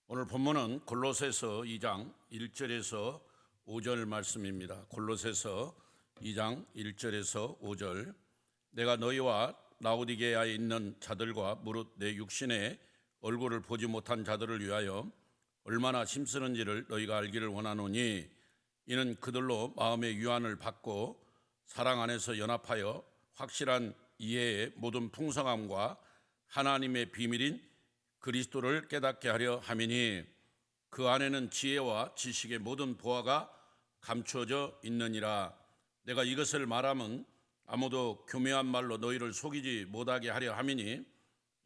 오늘 본문은 골로새서 2장 1절에서 5절 말씀입니다. 골로새서 2장 1절에서 5절. 내가 너희와 라오디게아에 있는 자들과 무릇 내 육신의 얼굴을 보지 못한 자들을 위하여 얼마나 힘쓰는지를 너희가 알기를 원하노니, 이는 그들로 마음의 유한을 받고 사랑 안에서 연합하여 확실한 이해의 모든 풍성함과 하나님의 비밀인 그리스도를 깨닫게 하려 함이니, 그 안에는 지혜와 지식의 모든 보화가 감추어져 있느니라. 내가 이것을 말하면 아무도 교묘한 말로 너희를 속이지 못하게 하려 함이니,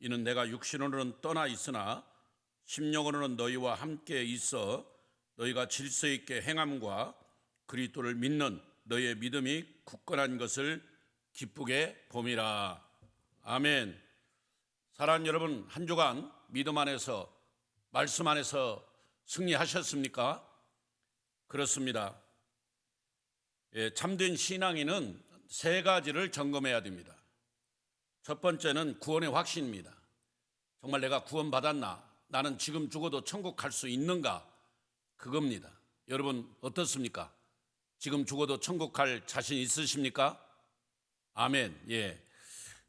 이는 내가 육신으로는 떠나 있으나 심령으로는 너희와 함께 있어 너희가 질서 있게 행함과 그리스도를 믿는 너희의 믿음이 굳건한 것을 기쁘게 봄이라. 아멘. 사랑하는 여러분, 한 주간 믿음 안에서, 말씀 안에서 승리하셨습니까? 그렇습니다. 참된 신앙인은 세 가지를 점검해야 됩니다. 첫 번째는 구원의 확신입니다. 정말 내가 구원받았나? 나는 지금 죽어도 천국 갈 수 있는가? 그겁니다. 여러분 어떻습니까? 지금 죽어도 천국 갈 자신 있으십니까? 아멘. 예.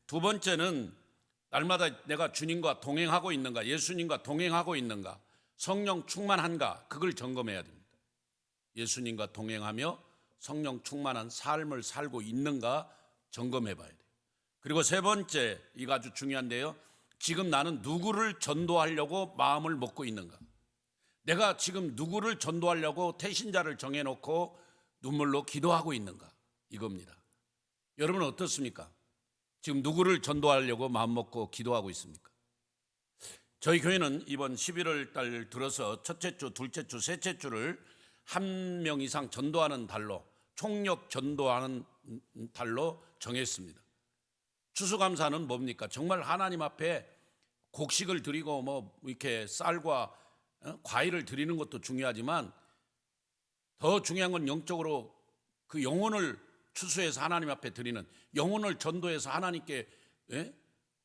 두 번째는 날마다 내가 주님과 동행하고 있는가, 예수님과 동행하고 있는가, 성령 충만한가, 그걸 점검해야 됩니다. 예수님과 동행하며 성령 충만한 삶을 살고 있는가 점검해 봐야 돼요. 그리고 세 번째, 이거 아주 중요한데요, 지금 나는 누구를 전도하려고 마음을 먹고 있는가, 내가 지금 누구를 전도하려고 태신자를 정해놓고 눈물로 기도하고 있는가, 이겁니다. 여러분은 어떻습니까? 지금 누구를 전도하려고 마음먹고 기도하고 있습니까? 저희 교회는 이번 11월 달 들어서 첫째 주, 둘째 주, 셋째 주를 한 명 이상 전도하는 달로, 총력 전도하는 달로 정했습니다. 추수감사는 뭡니까? 정말 하나님 앞에 곡식을 드리고 뭐 이렇게 쌀과 과일을 드리는 것도 중요하지만, 더 중요한 건 영적으로 그 영혼을 추수해서 하나님 앞에 드리는, 영혼을 전도해서 하나님께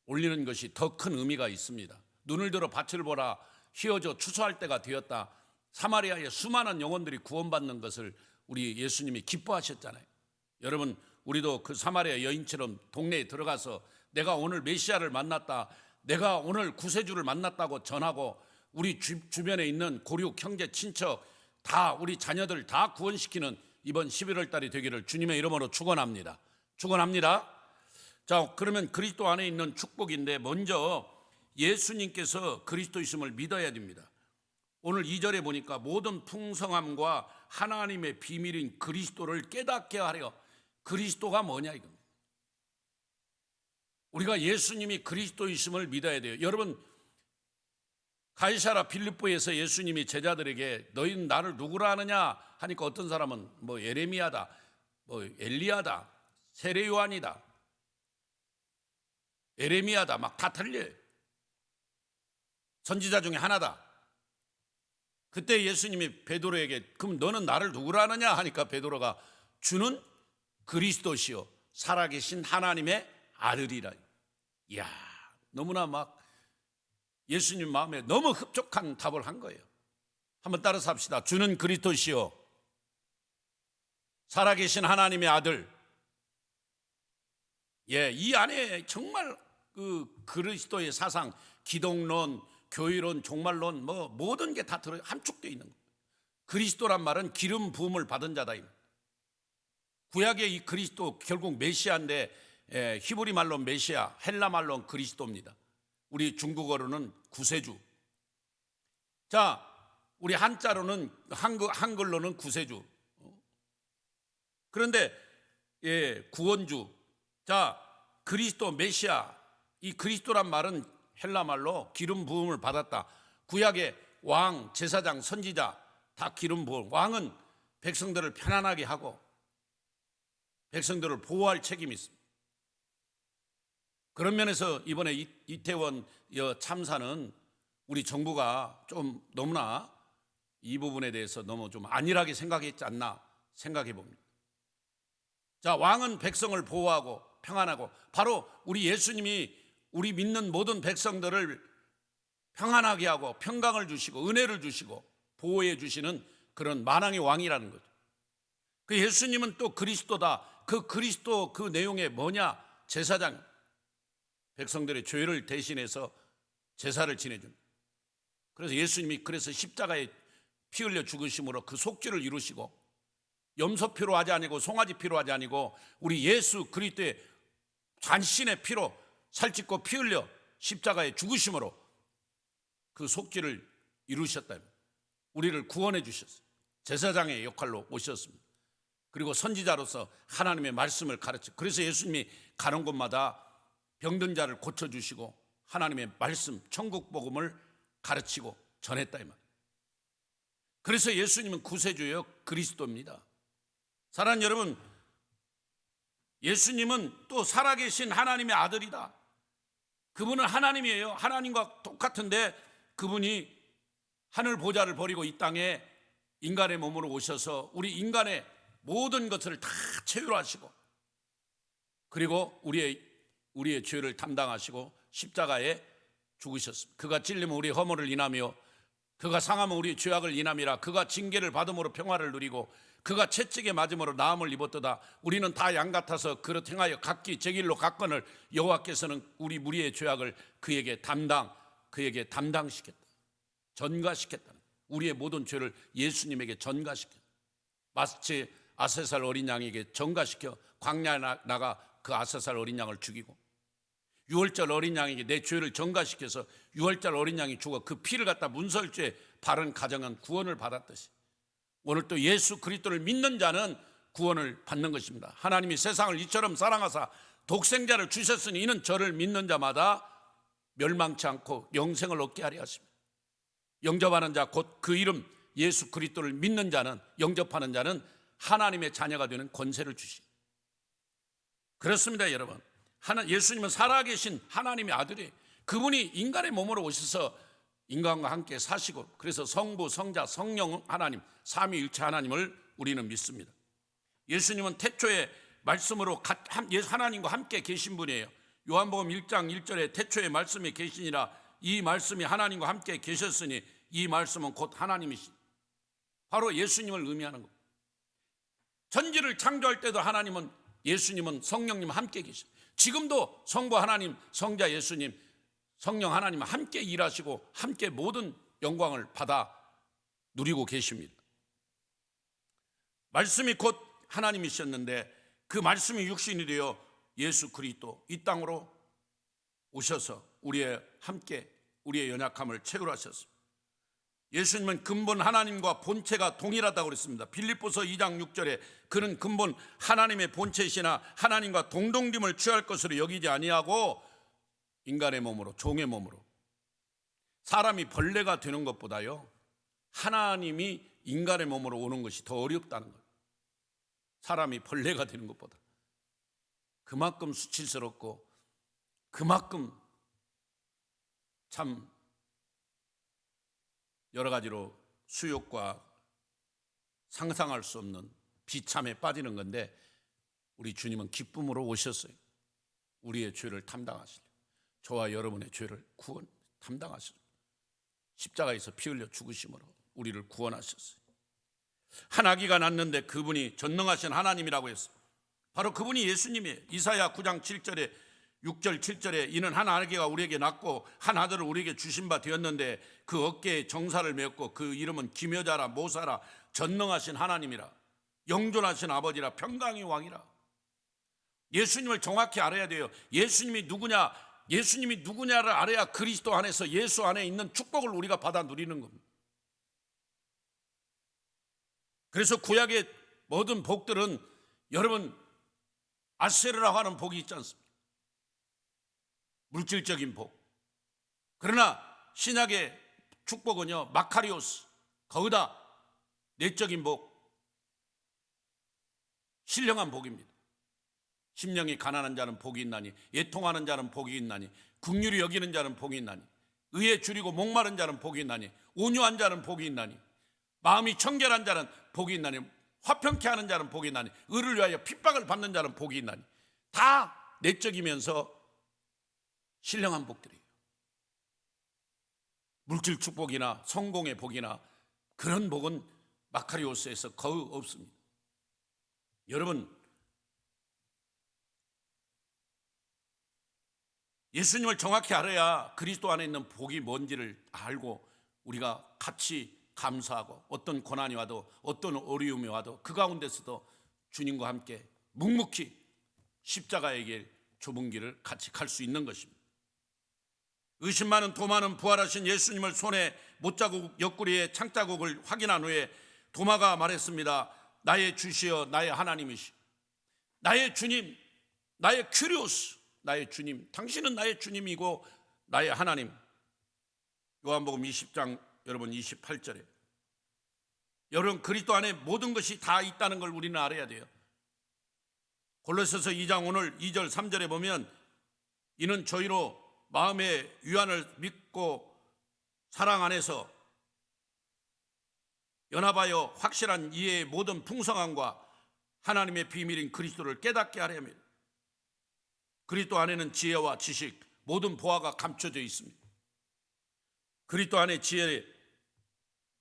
올리는 것이 더 큰 의미가 있습니다. 눈을 들어 밭을 보라, 휘어져 추수할 때가 되었다. 사마리아의 수많은 영혼들이 구원받는 것을 우리 예수님이 기뻐하셨잖아요. 여러분, 우리도 그 사마리아 여인처럼 동네에 들어가서 내가 오늘 메시아를 만났다, 내가 오늘 구세주를 만났다고 전하고, 우리 주변에 있는 고륙 형제 친척 다, 우리 자녀들 다 구원시키는 이번 11월 달이 되기를 주님의 이름으로 축원합니다. 축원합니다. 자, 그러면 그리스도 안에 있는 축복인데, 먼저 예수님께서 그리스도이심을 믿어야 됩니다. 오늘 2절에 보니까 모든 풍성함과 하나님의 비밀인 그리스도를 깨닫게 하려. 그리스도가 뭐냐 이겁니다. 우리가 예수님이 그리스도이심을 믿어야 돼요. 여러분, 가이사랴 빌립보에서 예수님이 제자들에게 너희는 나를 누구라 하느냐 하니까, 어떤 사람은 뭐 예레미야다, 뭐 엘리야다, 세례 요한이다, 예레미야다, 막 다 틀려요. 선지자 중에 하나다. 그때 예수님이 베드로에게 그럼 너는 나를 누구라 하느냐 하니까, 베드로가 주는 그리스도시요 살아계신 하나님의 아들이라. 이야, 너무나 막 예수님 마음에 너무 흡족한 답을 한 거예요. 한번 따라서 합시다. 주는 그리스도시요 살아계신 하나님의 아들. 예, 이 안에 정말 그 그리스도의 사상, 기독론, 교회론, 종말론, 뭐 모든 게 다 들어 함축되어 있는 거예요. 그리스도란 말은 기름 부음을 받은 자다. 구약의 이 그리스도 결국 메시아인데, 히브리 말로 메시아, 헬라 말로는 그리스도입니다. 우리 중국어로는 구세주. 자, 우리 한자로는 한글로는 구세주. 그런데 구원주. 자, 그리스도 메시아, 이 그리스도란 말은 헬라 말로 기름 부음을 받았다. 구약의 왕, 제사장, 선지자 다 기름 부음. 왕은 백성들을 편안하게 하고 백성들을 보호할 책임이 있습니다. 그런 면에서 이번에 이태원 참사는 우리 정부가 좀 너무나 이 부분에 대해서 너무 좀 안일하게 생각했지 않나 생각해 봅니다. 자, 왕은 백성을 보호하고 평안하고, 바로 우리 예수님이 우리 믿는 모든 백성들을 평안하게 하고 평강을 주시고 은혜를 주시고 보호해 주시는 그런 만왕의 왕이라는 거죠. 그 예수님은 또 그리스도다. 그 그리스도 그 내용에 뭐냐? 제사장, 백성들의 죄를 대신해서 제사를 지내줍니다. 그래서 예수님이 그래서 십자가에 피 흘려 죽으심으로 그 속죄를 이루시고, 염소피로 하지 아니고 송아지피로 하지 아니고 우리 예수 그리스도의 단신의 피로 살찢고 피 흘려 십자가에 죽으심으로 그 속죄를 이루셨다. 우리를 구원해 주셨어요. 제사장의 역할로 오셨습니다. 그리고 선지자로서 하나님의 말씀을 가르쳐, 그래서 예수님이 가는 곳마다 병든 자를 고쳐주시고 하나님의 말씀, 천국 복음을 가르치고 전했다 이 말. 그래서 예수님은 구세주요 그리스도입니다. 사랑하는 여러분, 예수님은 또 살아계신 하나님의 아들이다. 그분은 하나님이에요. 하나님과 똑같은데 그분이 하늘 보좌를 버리고 이 땅에 인간의 몸으로 오셔서 우리 인간의 모든 것을 다 체휼하시고, 그리고 우리의 죄를 담당하시고 십자가에 죽으셨습니다. 그가 찔리면 우리의 허물을 인하며 그가 상하면 우리의 죄악을 인함이라. 그가 징계를 받음으로 평화를 누리고 그가 채찍에 맞음으로 나음을 입었도다. 우리는 다 양 같아서 그릇 행하여 각기 제 길로 갔거늘 여호와께서는 우리 무리의 죄악을 그에게 담당시켰다. 전가시켰다. 우리의 모든 죄를 예수님에게 전가시켰다. 마치 아세살 어린 양에게 전가시켜 광야에 나가 그 아세살 어린 양을 죽이고, 유월절 어린 양에게 내 죄를 전가시켜서 유월절 어린 양이 죽어 그 피를 갖다 문설주에 바른 가정은 구원을 받았듯이 오늘 또 예수 그리스도를 믿는 자는 구원을 받는 것입니다. 하나님이 세상을 이처럼 사랑하사 독생자를 주셨으니 이는 저를 믿는 자마다 멸망치 않고 영생을 얻게 하려 하십니다. 영접하는 자, 곧 그 이름 예수 그리스도를 믿는 자는, 영접하는 자는 하나님의 자녀가 되는 권세를 주십니다. 그렇습니다, 여러분. 예수님은 살아계신 하나님의 아들이에요. 그분이 인간의 몸으로 오셔서 인간과 함께 사시고, 그래서 성부, 성자, 성령 하나님, 삼위일체 하나님을 우리는 믿습니다. 예수님은 태초에 말씀으로 하나님과 함께 계신 분이에요. 요한복음 1장 1절에 태초에 말씀이 계시니라. 이 말씀이 하나님과 함께 계셨으니 이 말씀은 곧 하나님이시. 바로 예수님을 의미하는 겁니다. 천지를 창조할 때도 예수님은 성령님 함께 계십니다. 지금도 성부 하나님, 성자 예수님, 성령 하나님 함께 일하시고 함께 모든 영광을 받아 누리고 계십니다. 말씀이 곧 하나님이셨는데 그 말씀이 육신이 되어 예수 그리스도 이 땅으로 오셔서 우리의 연약함을 체휼하셨습니다. 예수님은 근본 하나님과 본체가 동일하다고 그랬습니다. 빌립보서 2장 6절에 그는 근본 하나님의 본체시나 하나님과 동등됨을 취할 것으로 여기지 아니하고 인간의 몸으로, 종의 몸으로, 사람이 벌레가 되는 것보다요 하나님이 인간의 몸으로 오는 것이 더 어렵다는 거예요. 사람이 벌레가 되는 것보다 그만큼 수치스럽고 그만큼 참 여러 가지로 수욕과 상상할 수 없는 비참에 빠지는 건데, 우리 주님은 기쁨으로 오셨어요. 우리의 죄를 담당하시려, 저와 여러분의 죄를 담당하시려 십자가에서 피 흘려 죽으심으로 우리를 구원하셨어요. 한 아기가 낳는데 그분이 전능하신 하나님이라고 했어요. 바로 그분이 예수님이에요. 이사야 9장 7절에 6절 7절에 이는 한 아기가 우리에게 낳고 한 아들을 우리에게 주신 바 되었는데 그 어깨에 정사를 메었고 그 이름은 기묘자라 모사라 전능하신 하나님이라 영존하신 아버지라 평강의 왕이라. 예수님을 정확히 알아야 돼요. 예수님이 누구냐를 알아야 그리스도 안에서 예수 안에 있는 축복을 우리가 받아 누리는 겁니다. 그래서 구약의 모든 복들은 여러분 아세르라고 하는 복이 있지 않습니까? 물질적인 복. 그러나 신약의 축복은요 마카리오스, 거기다 내적인 복, 신령한 복입니다. 심령이 가난한 자는 복이 있나니 애통하는 자는 복이 있나니 긍휼히 여기는 자는 복이 있나니 의에 줄이고 목마른 자는 복이 있나니 온유한 자는 복이 있나니 마음이 청결한 자는 복이 있나니 화평케 하는 자는 복이 있나니 의를 위하여 핍박을 받는 자는 복이 있나니. 다 내적이면서 신령한 복들이에요. 물질 축복이나 성공의 복이나 그런 복은 마카리오스에서 거의 없습니다. 여러분, 예수님을 정확히 알아야 그리스도 안에 있는 복이 뭔지를 알고 우리가 같이 감사하고 어떤 고난이 와도 어떤 어려움이 와도 그 가운데서도 주님과 함께 묵묵히 십자가의 길, 좁은 길을 같이 갈 수 있는 것입니다. 의심 많은 도마는 부활하신 예수님을 손에 못자국 옆구리에 창자국을 확인한 후에 도마가 말했습니다. 나의 주시여 나의 하나님이시, 나의 주님, 나의 큐리오스, 나의 주님, 당신은 나의 주님이고 나의 하나님. 요한복음 20장 여러분 28절에 여러분 그리스도 안에 모든 것이 다 있다는 걸 우리는 알아야 돼요. 골로새서 2장 오늘 2절 3절에 보면 이는 저희로 마음의 위안을 믿고 사랑 안에서 연합하여 확실한 이해의 모든 풍성함과 하나님의 비밀인 그리스도를 깨닫게 하려 합니다. 그리스도 안에는 지혜와 지식, 모든 보화가 감춰져 있습니다. 그리스도 안에 지혜,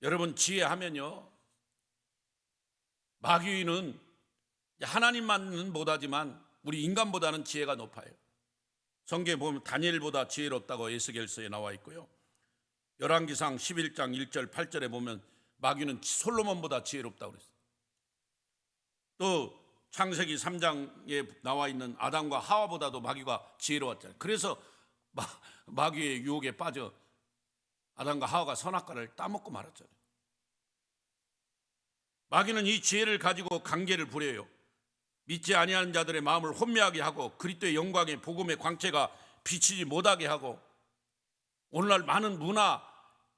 여러분 지혜하면요, 마귀는 하나님만은 못하지만 우리 인간보다는 지혜가 높아요. 성경에 보면 다니엘보다 지혜롭다고 에스겔서에 나와 있고요, 열왕기상 11장 1절 8절에 보면 마귀는 솔로몬보다 지혜롭다고 그랬어요. 또 창세기 3장에 나와 있는 아담과 하와보다도 마귀가 지혜로웠잖아요. 그래서 마귀의 유혹에 빠져 아담과 하와가 선악과를 따먹고 말았잖아요. 마귀는 이 지혜를 가지고 관계를 부려요. 믿지 아니하는 자들의 마음을 혼미하게 하고 그리스도의 영광의 복음의 광채가 비치지 못하게 하고, 오늘날 많은 문화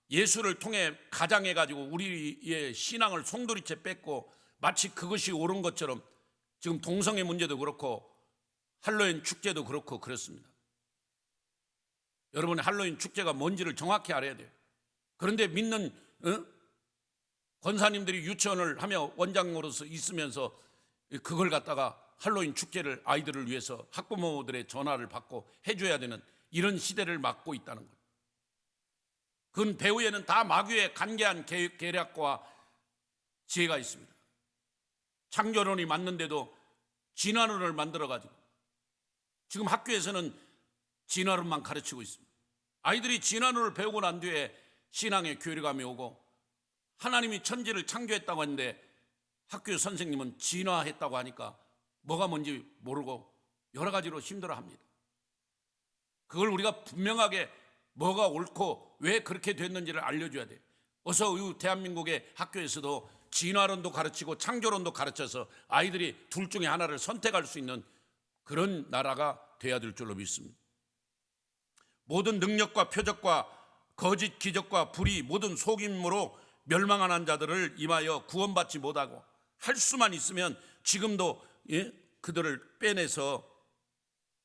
예술을 통해 가장해가지고 우리의 신앙을 송두리째 뺏고 마치 그것이 옳은 것처럼, 지금 동성애 문제도 그렇고 할로윈 축제도 그렇고 그렇습니다. 여러분의 할로윈 축제가 뭔지를 정확히 알아야 돼요. 그런데 믿는 권사님들이 유치원을 하며 원장으로서 있으면서 그걸 갖다가 할로윈 축제를 아이들을 위해서 학부모들의 전화를 받고 해줘야 되는 이런 시대를 맞고 있다는 거예요. 그건 배후에는 다 마귀의 간계한 계략과 지혜가 있습니다. 창조론이 맞는데도 진화론을 만들어가지고 지금 학교에서는 진화론만 가르치고 있습니다. 아이들이 진화론을 배우고 난 뒤에 신앙의 교류감이 오고 하나님이 천지를 창조했다고 하는데 학교 선생님은 진화했다고 하니까 뭐가 뭔지 모르고 여러 가지로 힘들어합니다. 그걸 우리가 분명하게 뭐가 옳고 왜 그렇게 됐는지를 알려줘야 돼요. 어서 대한민국의 학교에서도 진화론도 가르치고 창조론도 가르쳐서 아이들이 둘 중에 하나를 선택할 수 있는 그런 나라가 돼야 될 줄로 믿습니다. 모든 능력과 표적과 거짓 기적과 불의, 모든 속임으로 멸망하는 자들을 임하여 구원받지 못하고 할 수만 있으면 지금도 그들을 빼내서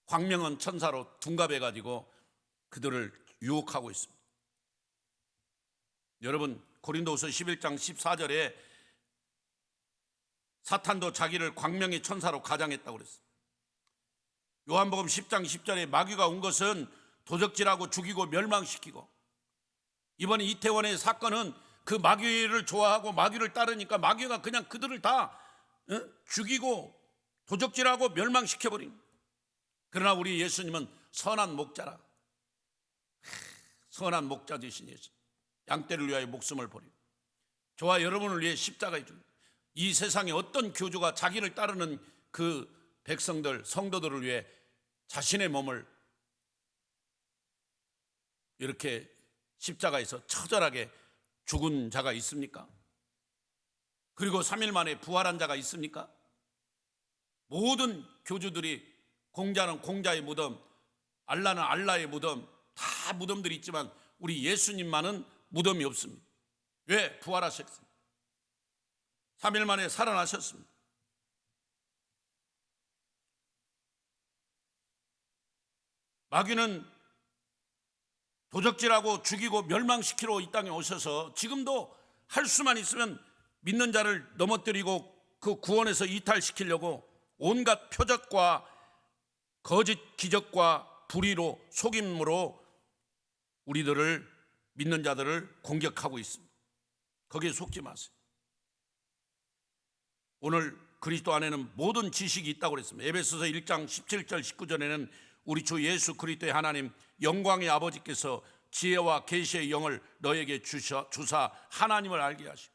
광명한 천사로 둔갑해가지고 그들을 유혹하고 있습니다. 여러분 고린도후서 11장 14절에 사탄도 자기를 광명의 천사로 가장했다고 그랬어요. 요한복음 10장 10절에 마귀가 온 것은 도적질하고 죽이고 멸망시키고, 이번에 이태원의 사건은 그 마귀를 좋아하고 마귀를 따르니까 마귀가 그냥 그들을 다 죽이고 도적질하고 멸망시켜버린. 그러나 우리 예수님은 선한 목자라, 선한 목자 되신 예수, 양떼를 위하여 목숨을 버리고 저와 여러분을 위해 십자가에 죽은, 이 세상에 어떤 교주가 자기를 따르는 그 백성들, 성도들을 위해 자신의 몸을 이렇게 십자가에서 처절하게 죽은 자가 있습니까? 그리고 3일 만에 부활한 자가 있습니까? 모든 교주들이 공자는 공자의 무덤, 알라는 알라의 무덤, 다 무덤들이 있지만 우리 예수님만은 무덤이 없습니다. 왜? 부활하셨습니다. 3일 만에 살아나셨습니다. 마귀는 도적질하고 죽이고 멸망시키러 이 땅에 오셔서 지금도 할 수만 있으면 믿는 자를 넘어뜨리고 그 구원에서 이탈시키려고 온갖 표적과 거짓 기적과 불의로 속임으로 우리들을 믿는 자들을 공격하고 있습니다. 거기에 속지 마세요. 오늘 그리스도 안에는 모든 지식이 있다고 그랬습니다. 에베소서 1장 17절 19절에는 우리 주 예수 그리스도의 하나님 영광의 아버지께서 지혜와 계시의 영을 너에게 주사 하나님을 알게 하시고,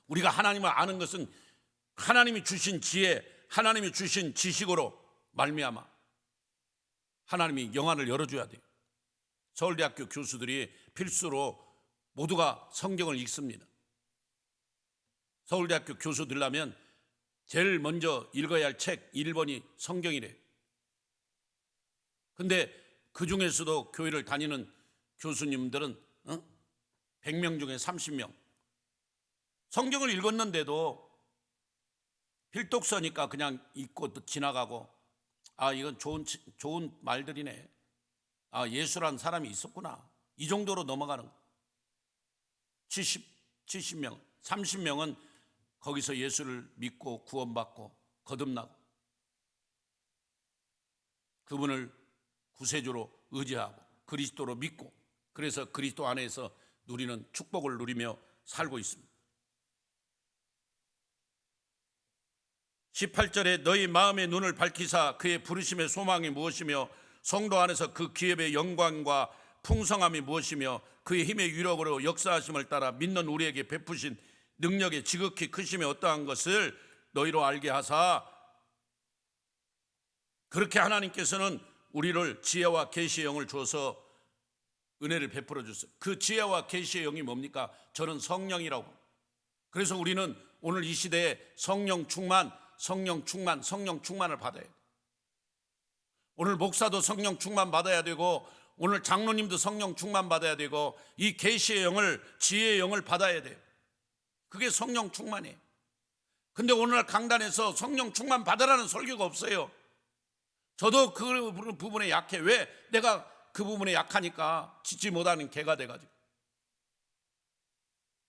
우리가 하나님을 아는 것은 하나님이 주신 지혜, 하나님이 주신 지식으로 말미암아 하나님이 영안을 열어줘야 돼요. 서울대학교 교수들이 필수로 모두가 성경을 읽습니다. 서울대학교 교수 되려면 제일 먼저 읽어야 할 책 1번이 성경이래요. 근데 그 중에서도 교회를 다니는 교수님들은 100명 중에 30명 성경을 읽었는데도 필독서니까 그냥 읽고 지나가고, 이건 좋은 말들이네, 예수란 사람이 있었구나, 이 정도로 넘어가는 거. 70명, 30명은 거기서 예수를 믿고 구원받고 거듭나고 그분을 구세주로 의지하고 그리스도로 믿고, 그래서 그리스도 안에서 누리는 축복을 누리며 살고 있습니다. 18절에 너희 마음의 눈을 밝히사 그의 부르심의 소망이 무엇이며 성도 안에서 그 기업의 영광과 풍성함이 무엇이며 그의 힘의 유력으로 역사하심을 따라 믿는 우리에게 베푸신 능력의 지극히 크심이 어떠한 것을 너희로 알게 하사, 그렇게 하나님께서는 우리를 지혜와 계시의 영을 주어서 은혜를 베풀어 주셨어요. 그 지혜와 계시의 영이 뭡니까? 저는 성령이라고. 그래서 우리는 오늘 이 시대에 성령 충만을 받아야 돼요. 오늘 목사도 성령 충만 받아야 되고, 오늘 장로님도 성령 충만 받아야 되고, 이 계시의 영을, 지혜의 영을 받아야 돼요. 그게 성령 충만이에요. 근데 오늘 강단에서 성령 충만 받으라는 설교가 없어요. 저도 그 부분에 약해. 왜? 내가 그 부분에 약하니까 짓지 못하는 개가 돼가지고.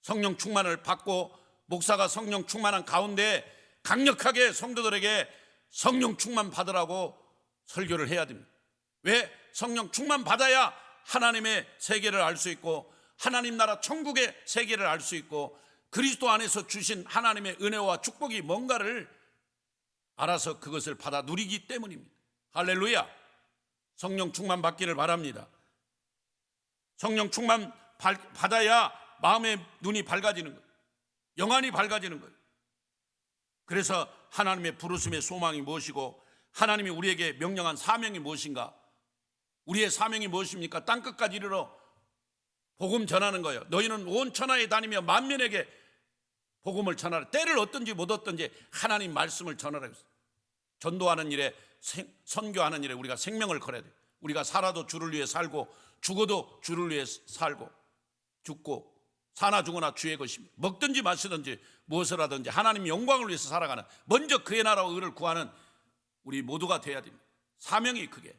성령 충만을 받고 목사가 성령 충만한 가운데 강력하게 성도들에게 성령 충만 받으라고 설교를 해야 됩니다. 왜? 성령 충만 받아야 하나님의 세계를 알 수 있고, 하나님 나라 천국의 세계를 알 수 있고, 그리스도 안에서 주신 하나님의 은혜와 축복이 뭔가를 알아서 그것을 받아 누리기 때문입니다. 할렐루야. 성령 충만 받기를 바랍니다. 성령 충만 받아야 마음의 눈이 밝아지는 거예요. 영안이 밝아지는 거예요. 그래서 하나님의 부르심의 소망이 무엇이고, 하나님이 우리에게 명령한 사명이 무엇인가? 우리의 사명이 무엇입니까? 땅끝까지 이르러 복음 전하는 거예요. 너희는 온 천하에 다니며 만민에게 복음을 전하라. 때를 얻든지 못 얻든지 하나님 말씀을 전하라. 전도하는 일에, 선교하는 일에 우리가 생명을 걸어야 돼요. 우리가 살아도 주를 위해 살고 죽어도 주를 위해 살고, 죽고 사나 죽으나 주의 것입니다. 먹든지 마시든지 무엇을 하든지 하나님 영광을 위해서 살아가는, 먼저 그의 나라와 의를 구하는 우리 모두가 돼야 됩니다. 사명이 그게,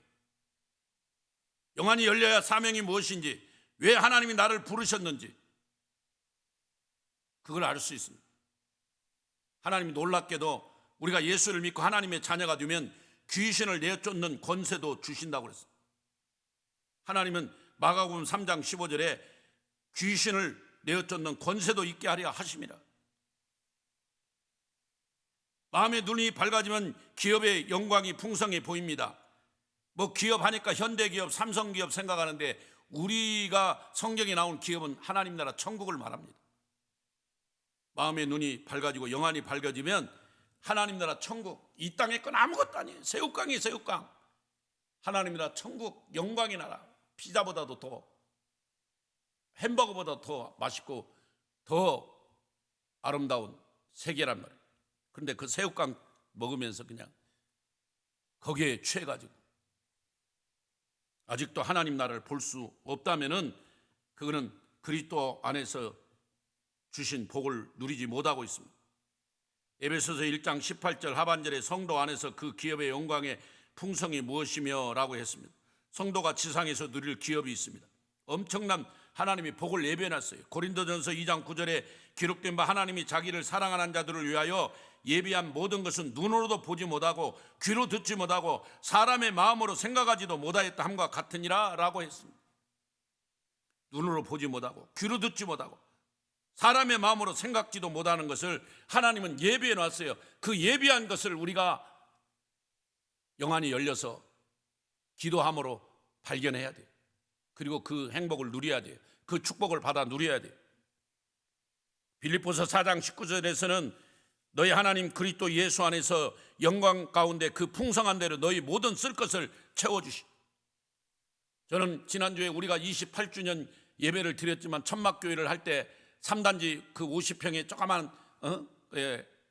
영안이 열려야 사명이 무엇인지, 왜 하나님이 나를 부르셨는지 그걸 알 수 있습니다. 하나님이 놀랍게도 우리가 예수를 믿고 하나님의 자녀가 되면 귀신을 내쫓는 권세도 주신다고 그랬어요. 하나님은 마가복음 3장 15절에 귀신을 내쫓는 권세도 있게 하려 하십니다. 마음의 눈이 밝아지면 기업의 영광이 풍성해 보입니다. 기업하니까 현대기업, 삼성기업 생각하는데, 우리가 성경에 나온 기업은 하나님 나라 천국을 말합니다. 마음의 눈이 밝아지고 영안이 밝아지면 하나님 나라 천국, 이 땅의 건 아무것도 아니에요. 새우깡이에요, 새우깡. 하나님 나라 천국, 영광의 나라, 피자보다도 더, 햄버거보다 더 맛있고 더 아름다운 세계란 말이에요. 그런데 그 새우깡 먹으면서 그냥 거기에 취해가지고 아직도 하나님 나라를 볼 수 없다면은 그거는 그리스도 안에서 주신 복을 누리지 못하고 있습니다. 에베소서 1장 18절 하반절에 성도 안에서 그 기업의 영광의 풍성이 무엇이며 라고 했습니다. 성도가 지상에서 누릴 기업이 있습니다. 엄청난 하나님이 복을 예비해놨어요. 고린도전서 2장 9절에 기록된 바 하나님이 자기를 사랑하는 자들을 위하여 예비한 모든 것은 눈으로도 보지 못하고 귀로 듣지 못하고 사람의 마음으로 생각하지도 못하였다 함과 같으니라 라고 했습니다. 눈으로 보지 못하고 귀로 듣지 못하고 사람의 마음으로 생각지도 못하는 것을 하나님은 예비해 놨어요. 그 예비한 것을 우리가 영안이 열려서 기도함으로 발견해야 돼요. 그리고 그 행복을 누려야 돼요. 그 축복을 받아 누려야 돼요. 빌립보서 4장 19절에서는 너희 하나님 그리스도 예수 안에서 영광 가운데 그 풍성한 대로 너희 모든 쓸 것을 채워주시. 저는 지난주에 우리가 28주년 예배를 드렸지만 천막교회를 할 때 3단지 그 50평의 조그만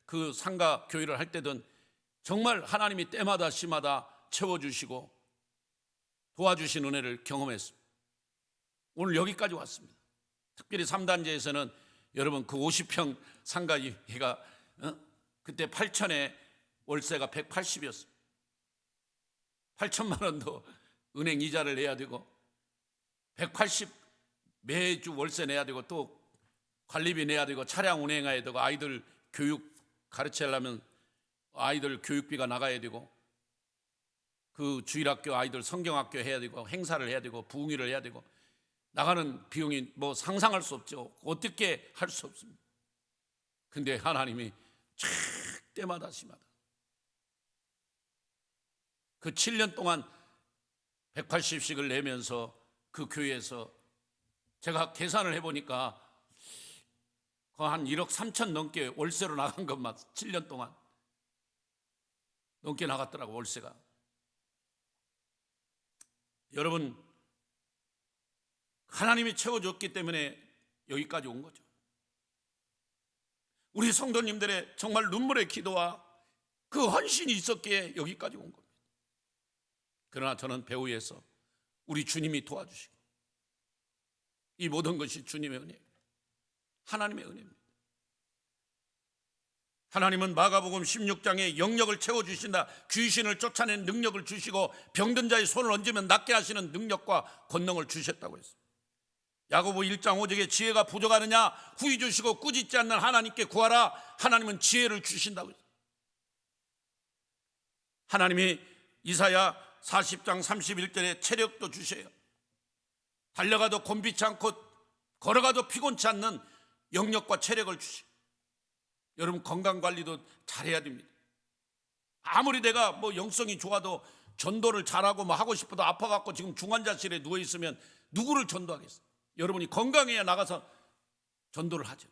그 상가 교회를 할 때든 정말 하나님이 때마다 시마다 채워주시고 도와주신 은혜를 경험했습니다. 오늘 여기까지 왔습니다. 특별히 3단지에서는 여러분 그 50평 상가가 그때 8천에 월세가 180이었습니다. 8천만 원도 은행 이자를 내야 되고 180 매주 월세 내야 되고 또 관리비 내야 되고 차량 운행해야 되고 아이들 교육 가르치려면 아이들 교육비가 나가야 되고 그 주일학교 아이들 성경학교 해야 되고 행사를 해야 되고 부흥회를 해야 되고 나가는 비용이 뭐 상상할 수 없죠. 어떻게 할 수 없습니다. 근데 하나님이 쫙 때마다 시마다 그 7년 동안 180씩을 내면서 그 교회에서 제가 계산을 해보니까 한 1억 3천 넘게 월세로 나간 것만 7년 동안 넘게 나갔더라고 월세가. 여러분 하나님이 채워줬기 때문에 여기까지 온 거죠. 우리 성도님들의 정말 눈물의 기도와 그 헌신이 있었기에 여기까지 온 겁니다. 그러나 저는 배후에서 우리 주님이 도와주시고 이 모든 것이 주님의 은혜예요. 하나님의 은혜입니다. 하나님은 마가복음 16장에 영역을 채워주신다. 귀신을 쫓아낸 능력을 주시고 병든 자의 손을 얹으면 낫게 하시는 능력과 권능을 주셨다고 했습니다. 야고보 1장 5절에 지혜가 부족하느냐 후히 주시고 꾸짖지 않는 하나님께 구하라. 하나님은 지혜를 주신다고 했습니다. 하나님이 이사야 40장 31절에 체력도 주셔요. 달려가도 곤비치 않고 걸어가도 피곤치 않는 영력과 체력을 주셔요. 여러분 건강관리도 잘해야 됩니다. 아무리 내가 뭐 영성이 좋아도 전도를 잘하고 뭐 하고 싶어도 아파갖고 지금 중환자실에 누워있으면 누구를 전도하겠어요? 여러분이 건강해야 나가서 전도를 하죠.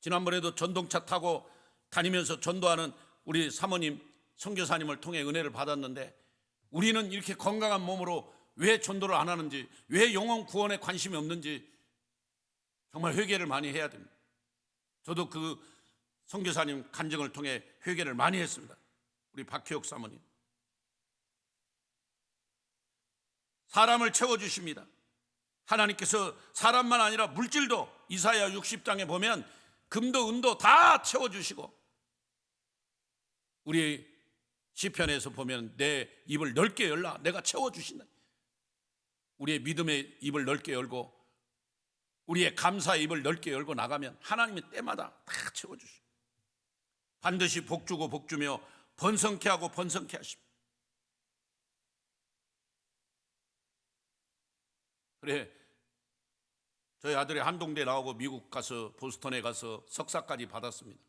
지난번에도 전동차 타고 다니면서 전도하는 우리 사모님 선교사님을 통해 은혜를 받았는데 우리는 이렇게 건강한 몸으로 왜 전도를 안 하는지, 왜 영혼 구원에 관심이 없는지 정말 회개를 많이 해야 됩니다. 저도 그 선교사님 간증을 통해 회개를 많이 했습니다. 우리 박효옥 사모님. 사람을 채워주십니다. 하나님께서 사람만 아니라 물질도 이사야 60장에 보면 금도 은도 다 채워주시고 우리 시편에서 보면 내 입을 넓게 열라 내가 채워주신다. 우리의 믿음의 입을 넓게 열고 우리의 감사의 입을 넓게 열고 나가면 하나님이 때마다 다 채워주십니다. 반드시 복주고 복주며 번성케 하고 번성케 하십니다. 그래 저희 아들이 한동대 나오고 미국 가서 보스턴에 가서 석사까지 받았습니다.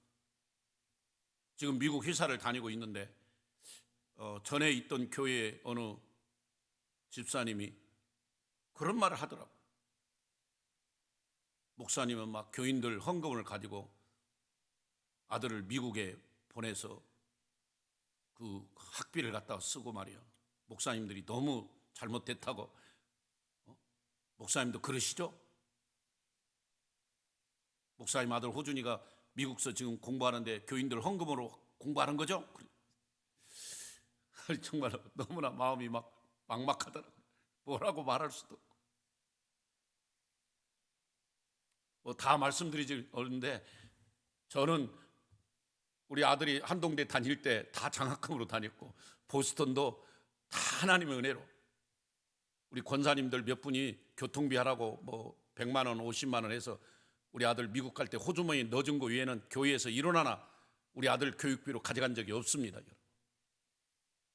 지금 미국 회사를 다니고 있는데 전에 있던 교회의 어느 집사님이 그런 말을 하더라고요. 목사님은 막 교인들 헌금을 가지고 아들을 미국에 보내서 그 학비를 갖다가 쓰고 말이야. 목사님들이 너무 잘못됐다고. 목사님도 그러시죠? 목사님 아들 호준이가 미국서 지금 공부하는데 교인들 헌금으로 공부하는 거죠? 정말 너무나 마음이 막 막막하더라고요. 뭐라고 말할 수도 없고. 뭐 다 말씀드리지 않는데 저는 우리 아들이 한동대 다닐 때 다 장학금으로 다녔고 보스턴도 다 하나님의 은혜로 우리 권사님들 몇 분이 교통비 하라고 뭐 100만 원 50만 원 해서 우리 아들 미국 갈 때 호주머니 넣어준 거 외에는 교회에서 1원 하나 우리 아들 교육비로 가져간 적이 없습니다.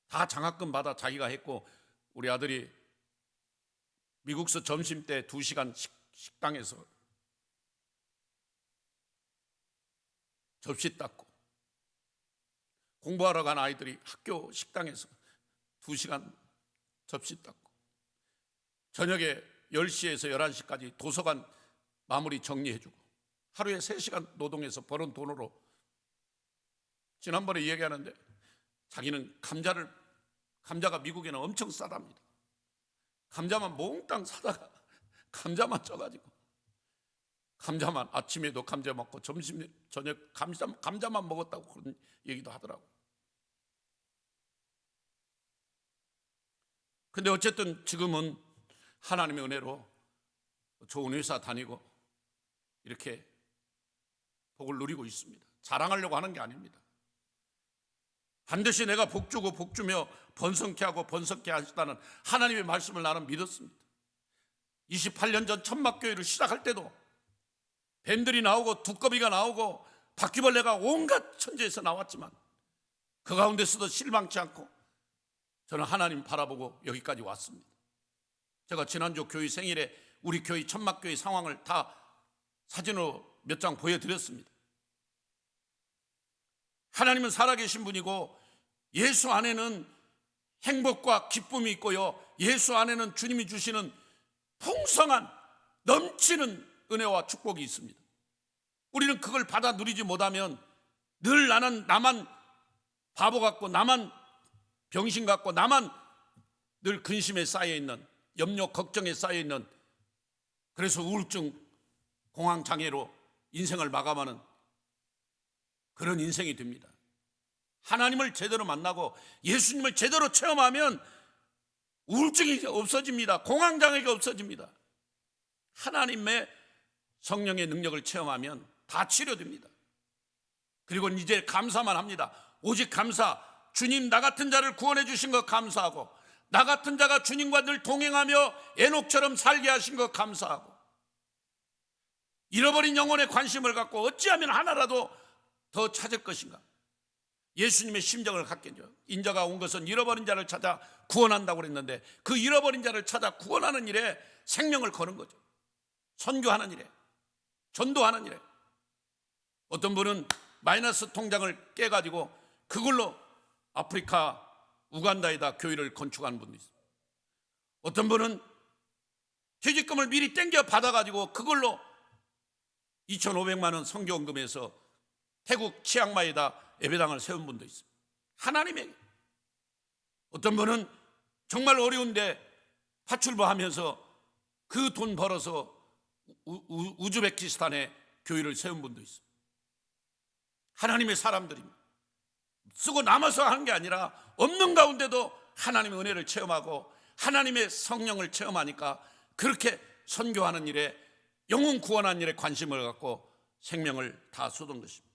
다 장학금 받아 자기가 했고 우리 아들이 미국서 점심 때 2시간 식당에서 접시 닦고, 공부하러 간 아이들이 학교 식당에서 2시간 접시 닦고, 저녁에 10시에서 11시까지 도서관 마무리 정리해주고, 하루에 3시간 노동해서 버는 돈으로, 지난번에 이야기하는데 자기는 감자가 미국에는 엄청 싸답니다. 감자만 몽땅 사다가 감자만 쪄가지고, 감자만 아침에도 감자 먹고 점심 저녁 감자만 먹었다고 그런 얘기도 하더라고. 근데 어쨌든 지금은 하나님의 은혜로 좋은 회사 다니고 이렇게 복을 누리고 있습니다. 자랑하려고 하는 게 아닙니다. 반드시 내가 복주고 복주며 번성케 하고 번성케 하시다는 하나님의 말씀을 나는 믿었습니다. 28년 전 천막교회를 시작할 때도 뱀들이 나오고 두꺼비가 나오고 바퀴벌레가 온갖 천지에서 나왔지만 그 가운데서도 실망치 않고 저는 하나님 바라보고 여기까지 왔습니다. 제가 지난주 교회 생일에 우리 교회 천막교회 상황을 다 사진으로 몇 장 보여드렸습니다. 하나님은 살아계신 분이고 예수 안에는 행복과 기쁨이 있고요, 예수 안에는 주님이 주시는 풍성한 넘치는 은혜와 축복이 있습니다. 우리는 그걸 받아 누리지 못하면 늘 나만 바보 같고, 나만 병신 같고, 나만 늘 근심에 쌓여있는, 염려 걱정에 쌓여있는, 그래서 우울증 공황장애로 인생을 마감하는 그런 인생이 됩니다. 하나님을 제대로 만나고 예수님을 제대로 체험하면 우울증이 없어집니다. 공황장애가 없어집니다. 하나님의 성령의 능력을 체험하면 다 치료됩니다. 그리고 이제 감사만 합니다. 오직 감사. 주님, 나 같은 자를 구원해 주신 것 감사하고, 나 같은 자가 주님과 늘 동행하며 에녹처럼 살게 하신 것 감사하고, 잃어버린 영혼에 관심을 갖고 어찌하면 하나라도 더 찾을 것인가. 예수님의 심정을 갖겠죠. 인자가 온 것은 잃어버린 자를 찾아 구원한다고 그랬는데 그 잃어버린 자를 찾아 구원하는 일에 생명을 거는 거죠. 선교하는 일에, 전도하는 일에. 어떤 분은 마이너스 통장을 깨가지고 그걸로 아프리카 우간다에다 교회를 건축하는 분도 있어요. 어떤 분은 퇴직금을 미리 땡겨 받아가지고 그걸로 2,500만 원 선교원금에서 태국 치앙마이에다 예배당을 세운 분도 있어요. 하나님에게. 어떤 분은 정말 어려운데 파출부하면서 그 돈 벌어서 우즈베키스탄에 교회를 세운 분도 있어요. 하나님의 사람들입니다. 쓰고 남아서 하는 게 아니라 없는 가운데도 하나님의 은혜를 체험하고 하나님의 성령을 체험하니까 그렇게 선교하는 일에, 영혼 구원하는 일에 관심을 갖고 생명을 다 쏟은 것입니다.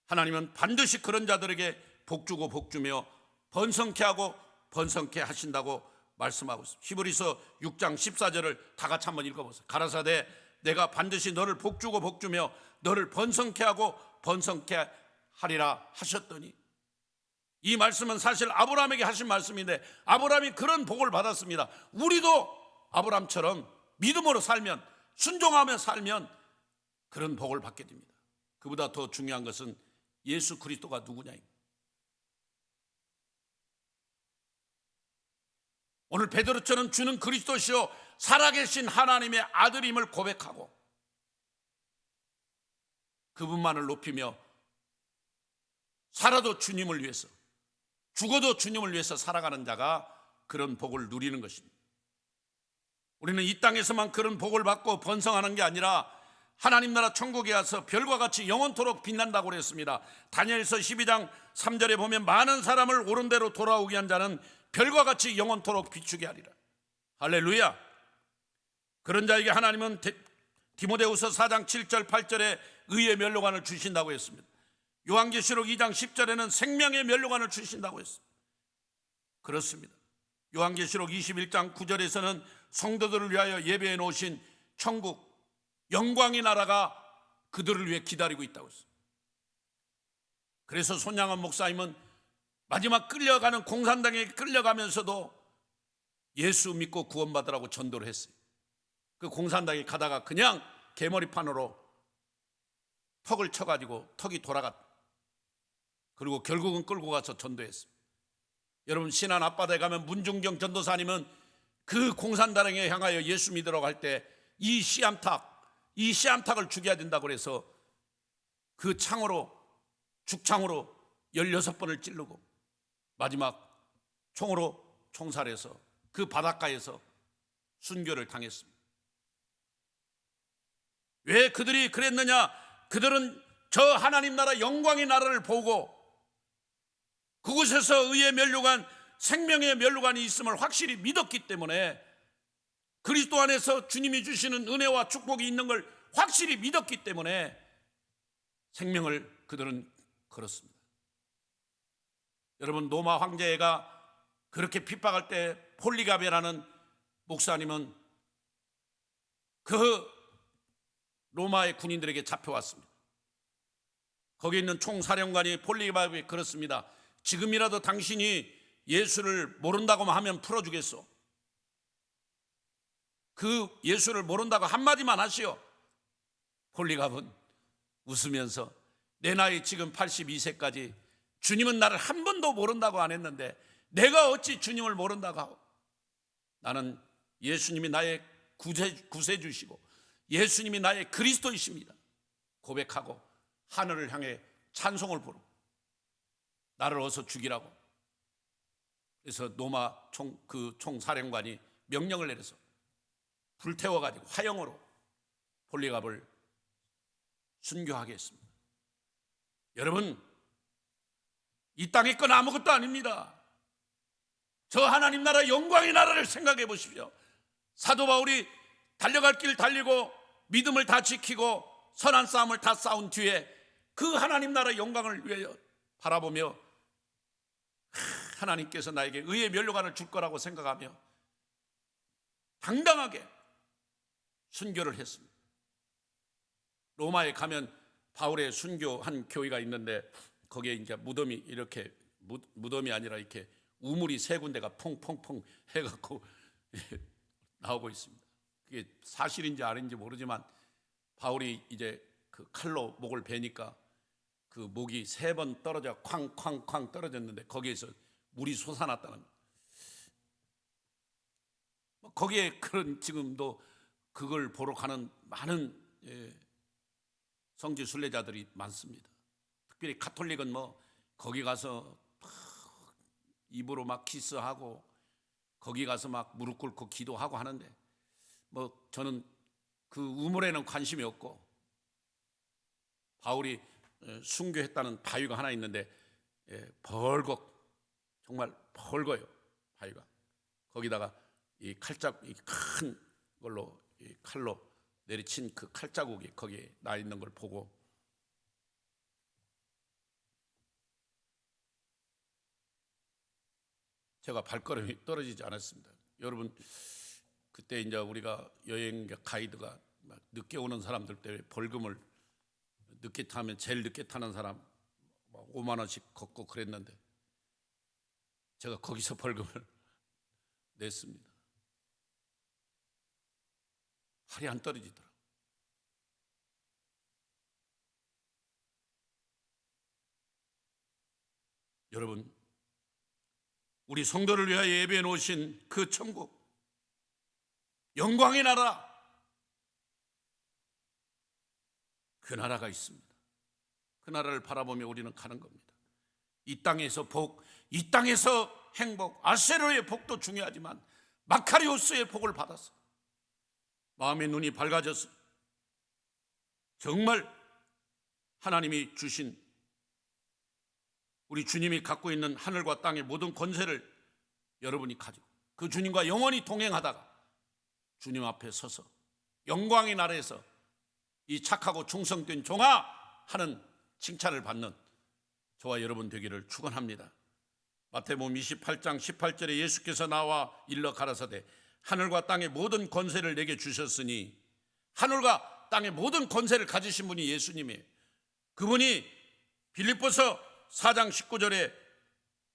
하나님은 반드시 그런 자들에게 복주고 복주며 번성케 하고 번성케 하신다고 말씀하고 있습니다. 히브리서 6장 14절을 다 같이 한번 읽어보세요. 가라사대 내가 반드시 너를 복주고 복주며 너를 번성케 하고 번성케 하리라 하셨더니, 이 말씀은 사실 아브라함에게 하신 말씀인데 아브라함이 그런 복을 받았습니다. 우리도 아브라함처럼 믿음으로 살면, 순종하며 살면 그런 복을 받게 됩니다. 그보다 더 중요한 것은 예수 그리스도가 누구냐입니다. 오늘 베드로처럼 주는 그리스도시요 살아계신 하나님의 아들임을 고백하고 그분만을 높이며 살아도 주님을 위해서, 죽어도 주님을 위해서 살아가는 자가 그런 복을 누리는 것입니다. 우리는 이 땅에서만 그런 복을 받고 번성하는 게 아니라 하나님 나라 천국에 가서 별과 같이 영원토록 빛난다고 그랬습니다. 다니엘서 12장 3절에 보면 많은 사람을 옳은 대로 돌아오게 한 자는 별과 같이 영원토록 비추게 하리라. 할렐루야. 그런 자에게 하나님은 디모데후서 4장 7절 8절에 의의 면류관을 주신다고 했습니다. 요한계시록 2장 10절에는 생명의 면류관을 주신다고 했습니다. 그렇습니다. 요한계시록 21장 9절에서는 성도들을 위하여 예배해 놓으신 천국 영광의 나라가 그들을 위해 기다리고 있다고 했어요. 그래서 손양원 목사님은 마지막 끌려가는 공산당에 끌려가면서도 예수 믿고 구원받으라고 전도를 했어요. 그 공산당에 가다가 그냥 개머리판으로 턱을 쳐가지고 턱이 돌아갔다. 그리고 결국은 끌고 가서 전도했어요. 여러분, 신안 앞바다에 가면 문중경 전도사님은 그 공산당에 향하여 예수 믿으라고 할 때 이 씨암탉을 죽여야 된다고 해서 그 죽창으로 16번을 찌르고 마지막 총으로 총살해서 그 바닷가에서 순교를 당했습니다. 왜 그들이 그랬느냐? 그들은 저 하나님 나라 영광의 나라를 보고 그곳에서 의의 면류관, 생명의 면류관이 있음을 확실히 믿었기 때문에, 그리스도 안에서 주님이 주시는 은혜와 축복이 있는 걸 확실히 믿었기 때문에 생명을 그들은 걸었습니다. 여러분, 로마 황제가 그렇게 핍박할 때 폴리가베라는 목사님은 그 로마의 군인들에게 잡혀왔습니다. 거기 있는 총사령관이 폴리가베에게 그렇습니다. 지금이라도 당신이 예수를 모른다고만 하면 풀어주겠소. 그 예수를 모른다고 한마디만 하시오. 폴리갑은 웃으면서 내 나이 지금 82세까지 주님은 나를 한 번도 모른다고 안 했는데 내가 어찌 주님을 모른다고 하고, 나는 예수님이 나의 구세주시고 예수님이 나의 그리스도이십니다 고백하고 하늘을 향해 찬송을 부르고 나를 어서 죽이라고. 그래서 로마 총사령관이 명령을 내려서 불태워가지고 화형으로 폴리갑을 순교하게 했습니다. 여러분, 이 땅의 건 아무것도 아닙니다. 저 하나님 나라 영광의 나라를 생각해 보십시오. 사도 바울이 달려갈 길 달리고 믿음을 다 지키고 선한 싸움을 다 싸운 뒤에 그 하나님 나라 영광을 위하여 바라보며 하나님께서 나에게 의의 면류관을 줄 거라고 생각하며 당당하게 순교를 했습니다. 로마에 가면 바울의 순교한 교회가 있는데 거기에 이제 무덤이 이렇게 무덤이 아니라 이렇게 우물이 세 군데가 퐁퐁퐁 해갖고 나오고 있습니다. 그게 사실인지 아닌지 모르지만 바울이 이제 그 칼로 목을 베니까 그 목이 3번 떨어져 쾅쾅쾅 떨어졌는데 거기에서 물이 솟아났다는 거예요. 거기에 그런 지금도 그걸 보러 가는 많은 성지 순례자들이 많습니다. 특별히 가톨릭은 거기 가서 입으로 막 키스하고 거기 가서 막 무릎 꿇고 기도하고 하는데 저는 그 우물에는 관심이 없고, 바울이 순교했다는 바위가 하나 있는데 정말 벌거요 바위가. 거기다가 이 큰 걸로 이 칼로 내리친 그 칼자국이 거기에 나 있는 걸 보고 제가 발걸음이 떨어지지 않았습니다. 여러분, 그때 이제 우리가 여행 가이드가 막 늦게 오는 사람들 때문에 벌금을 늦게 타면 제일 늦게 타는 사람 5만 원씩 걷고 그랬는데 제가 거기서 벌금을 냈습니다. 팔이 안 떨어지더라고요. 여러분, 우리 성도를 위하여 예배해 놓으신 그 천국, 영광의 나라, 그 나라가 있습니다. 그 나라를 바라보며 우리는 가는 겁니다. 이 땅에서 복, 이 땅에서 행복, 아세로의 복도 중요하지만 마카리오스의 복을 받아서 마음의 눈이 밝아져서 정말 하나님이 주신 우리 주님이 갖고 있는 하늘과 땅의 모든 권세를 여러분이 가지고 그 주님과 영원히 동행하다가 주님 앞에 서서 영광의 나라에서 이 착하고 충성된 종아 하는 칭찬을 받는 저와 여러분 되기를 축원합니다. 마태복음 28장 18절에 예수께서 나와 일러 가라사대 하늘과 땅의 모든 권세를 내게 주셨으니, 하늘과 땅의 모든 권세를 가지신 분이 예수님이에요. 그분이 빌립보서 4장 19절에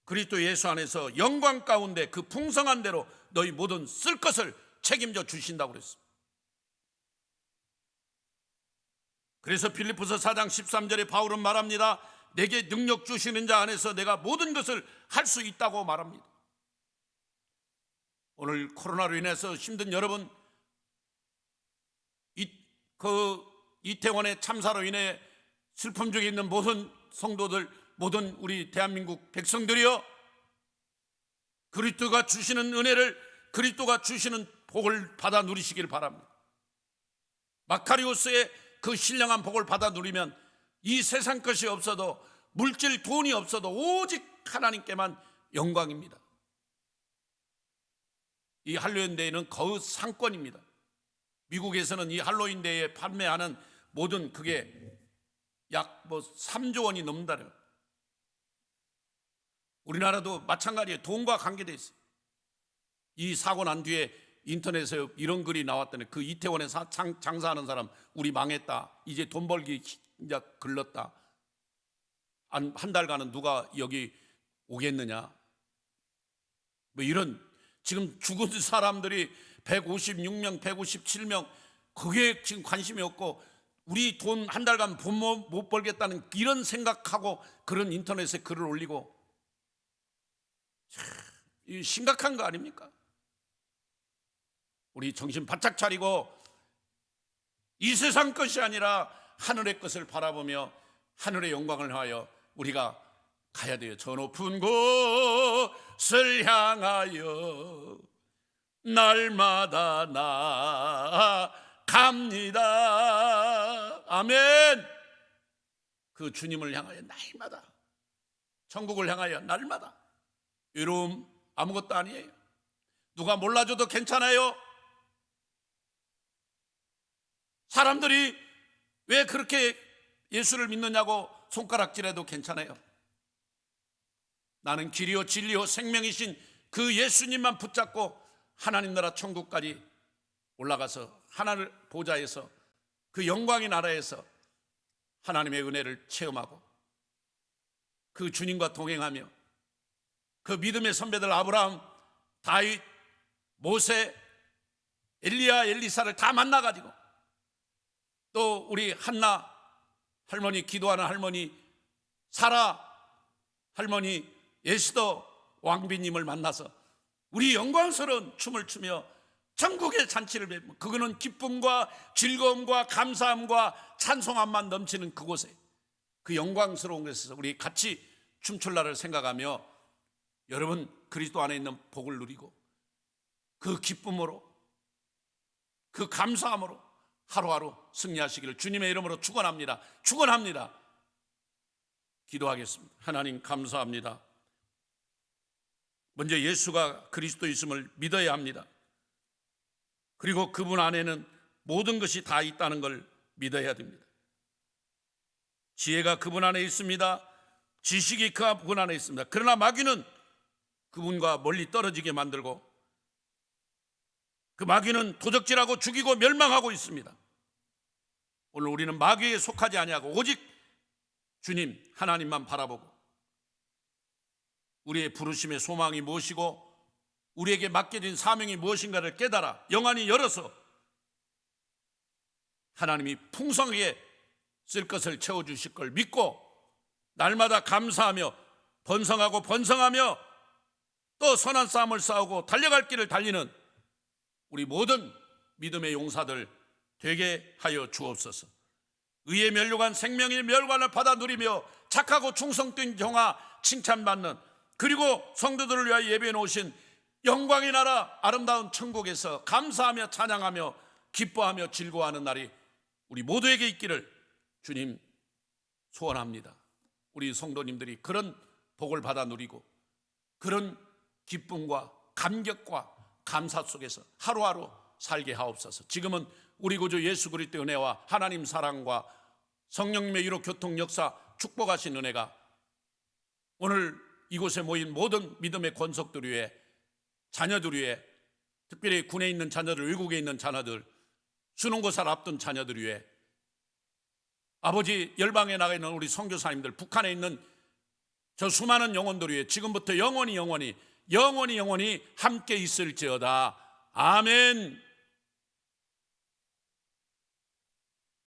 그리스도 예수 안에서 영광 가운데 그 풍성한 대로 너희 모든 쓸 것을 책임져 주신다고 그랬습니다. 그래서 빌립보서 4장 13절에 바울은 말합니다. 내게 능력 주시는 자 안에서 내가 모든 것을 할 수 있다고 말합니다. 오늘 코로나로 인해서 힘든 여러분, 이태원의 참사로 인해 슬픔 중에 있는 모든 성도들, 모든 우리 대한민국 백성들이여, 그리스도가 주시는 은혜를, 그리스도가 주시는 복을 받아 누리시길 바랍니다. 마카리오스의 그 신령한 복을 받아 누리면 이 세상 것이 없어도, 물질 돈이 없어도 오직 하나님께만 영광입니다. 이 할로윈데이는 거의 상권입니다. 미국에서는 이 할로윈데이에 판매하는 모든 그게 약 3조 원이 넘는다래요. 우리나라도 마찬가지예요. 돈과 관계되어 있어요. 이 사고 난 뒤에 인터넷에 이런 글이 나왔더니 그 이태원에 장사하는 사람 우리 망했다, 이제 돈 벌기 이제 글렀다, 한 달간은 누가 여기 오겠느냐, 뭐 이런. 지금 죽은 사람들이 156명 157명, 그게 지금 관심이 없고 우리 돈 한 달간 못 벌겠다는 이런 생각하고 그런 인터넷에 글을 올리고, 심각한 거 아닙니까? 우리 정신 바짝 차리고 이 세상 것이 아니라 하늘의 것을 바라보며 하늘의 영광을 향하여 우리가 가야 돼요. 저 높은 곳을 향하여 날마다 나갑니다. 아멘. 그 주님을 향하여 날마다, 천국을 향하여 날마다. 외로움 아무것도 아니에요. 누가 몰라줘도 괜찮아요. 사람들이 왜 그렇게 예수를 믿느냐고 손가락질해도 괜찮아요. 나는 길이요 진리요 생명이신 그 예수님만 붙잡고 하나님 나라 천국까지 올라가서 하나님 보좌에서, 그 영광의 나라에서 하나님의 은혜를 체험하고 그 주님과 동행하며 그 믿음의 선배들 아브라함, 다윗, 모세, 엘리야, 엘리사를 다 만나가지고, 또 우리 한나 할머니, 기도하는 할머니, 사라 할머니, 에스더 왕비님을 만나서 우리 영광스러운 춤을 추며 천국의 잔치를 뵙고, 그거는 기쁨과 즐거움과 감사함과 찬송함만 넘치는 그곳에, 그 영광스러운 곳에서 우리 같이 춤출 날을 생각하며 여러분 그리스도 안에 있는 복을 누리고 그 기쁨으로, 그 감사함으로 하루하루 승리하시기를 주님의 이름으로 축원합니다. 축원합니다. 기도하겠습니다. 하나님 감사합니다. 먼저 예수가 그리스도 있음을 믿어야 합니다. 그리고 그분 안에는 모든 것이 다 있다는 걸 믿어야 됩니다. 지혜가 그분 안에 있습니다. 지식이 그분 안에 있습니다. 그러나 마귀는 그분과 멀리 떨어지게 만들고 그 마귀는 도적질하고 죽이고 멸망하고 있습니다. 오늘 우리는 마귀에 속하지 아니하고 오직 주님 하나님만 바라보고 우리의 부르심의 소망이 무엇이고 우리에게 맡겨진 사명이 무엇인가를 깨달아 영안이 열어서 하나님이 풍성하게 쓸 것을 채워주실 걸 믿고 날마다 감사하며 번성하며 또 선한 싸움을 싸우고 달려갈 길을 달리는 우리 모든 믿음의 용사들 되게 하여 주옵소서. 의에 멸류관 생명의 멸관을 받아 누리며 착하고 충성된 종아 칭찬받는, 그리고 성도들을 위하여 예배해 놓으신 영광의 나라 아름다운 천국에서 감사하며 찬양하며 기뻐하며 즐거워하는 날이 우리 모두에게 있기를 주님 소원합니다. 우리 성도님들이 그런 복을 받아 누리고 그런 기쁨과 감격과 감사 속에서 하루하루 살게 하옵소서. 지금은 우리 구주 예수 그리스도의 은혜와 하나님 사랑과 성령님의 위로 교통 역사 축복하신 은혜가 오늘 이곳에 모인 모든 믿음의 권속들 위에, 자녀들 위에, 특별히 군에 있는 자녀들, 외국에 있는 자녀들, 수능고사를 앞둔 자녀들 위에, 아버지 열방에 나가 있는 우리 선교사님들, 북한에 있는 저 수많은 영혼들 위에 지금부터 영원히 영원히 함께 있을지어다. 아멘.